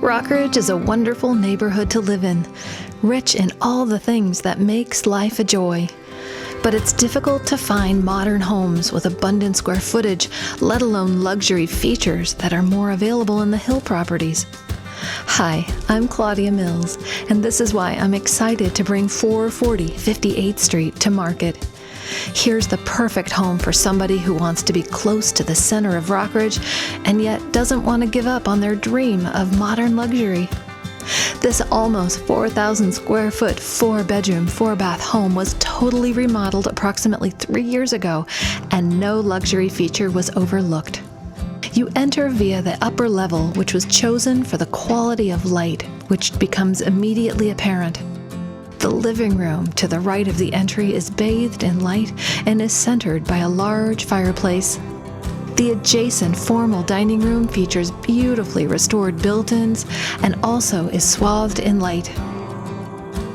Rockridge is a wonderful neighborhood to live in, rich in all the things that makes life a joy. But it's difficult to find modern homes with abundant square footage, let alone luxury features that are more available in the hill properties. Hi, I'm Claudia Mills, and this is why I'm excited to bring 440 58th Street to market. Here's the perfect home for somebody who wants to be close to the center of Rockridge and yet doesn't want to give up on their dream of modern luxury. This almost 4,000 square foot, 4-bedroom, 4-bath home was totally remodeled approximately 3 years ago, and no luxury feature was overlooked. You enter via the upper level, which was chosen for the quality of light, which becomes immediately apparent. The living room to the right of the entry is bathed in light and is centered by a large fireplace. The adjacent formal dining room features beautifully restored built-ins and also is swathed in light.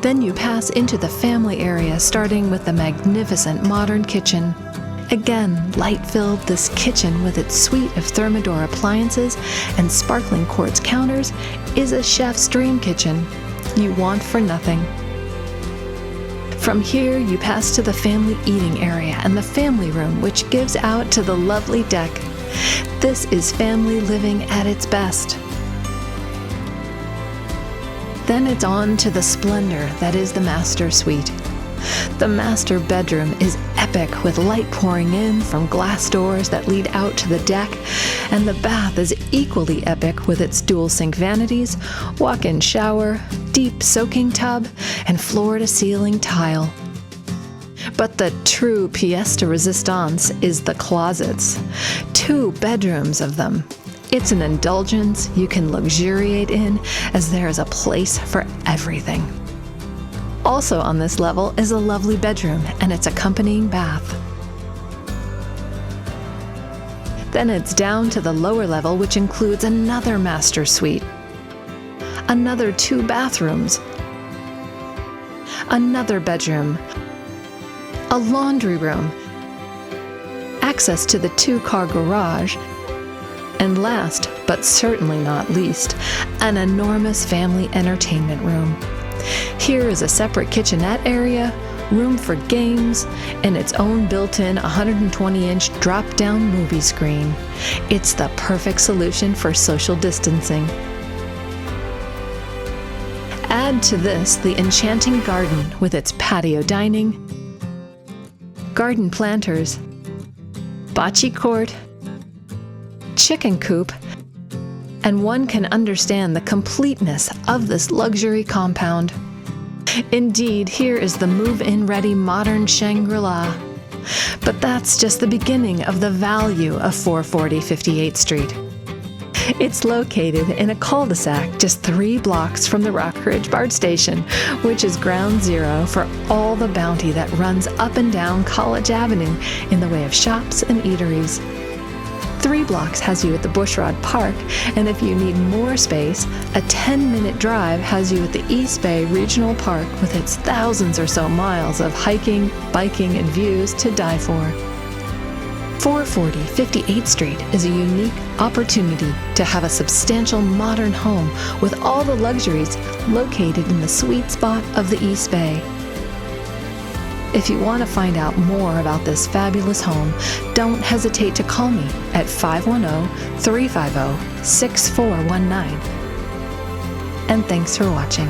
Then you pass into the family area, starting with the magnificent modern kitchen. Again, light-filled, this kitchen with its suite of Thermadore appliances and sparkling quartz counters is a chef's dream kitchen. You want for nothing. From here, you pass to the family eating area and the family room, which gives out to the lovely deck. This is family living at its best. Then it's on to the splendor that is the master suite. The master bedroom is epic, with light pouring in from glass doors that lead out to the deck, and the bath is equally epic with its dual sink vanities, walk-in shower, deep soaking tub, and floor-to-ceiling tile. But the true pièce de résistance is the closets. 2 bedrooms of them. It's an indulgence you can luxuriate in, as there is a place for everything. Also on this level is a lovely bedroom and its accompanying bath. Then it's down to the lower level, which includes another master suite, another 2 bathrooms, another bedroom, a laundry room, access to the 2-car garage, and last, but certainly not least, an enormous family entertainment room. Here is a separate kitchenette area, room for games, and its own built-in 120-inch drop-down movie screen. It's the perfect solution for social distancing. Add to this the enchanting garden with its patio dining, garden planters, bocce court, chicken coop, and one can understand the completeness of this luxury compound. Indeed, here is the move-in ready modern Shangri-La. But that's just the beginning of the value of 440 58th Street. It's located in a cul-de-sac just 3 blocks from the Rockridge BART station, which is ground zero for all the bounty that runs up and down College Avenue in the way of shops and eateries. 3 blocks has you at the Bushrod Park, and if you need more space, a 10-minute drive has you at the East Bay Regional Park with its thousands or so miles of hiking, biking, and views to die for. 440 58th Street is a unique opportunity to have a substantial modern home with all the luxuries located in the sweet spot of the East Bay. If you want to find out more about this fabulous home, don't hesitate to call me at 510-350-6419. And thanks for watching.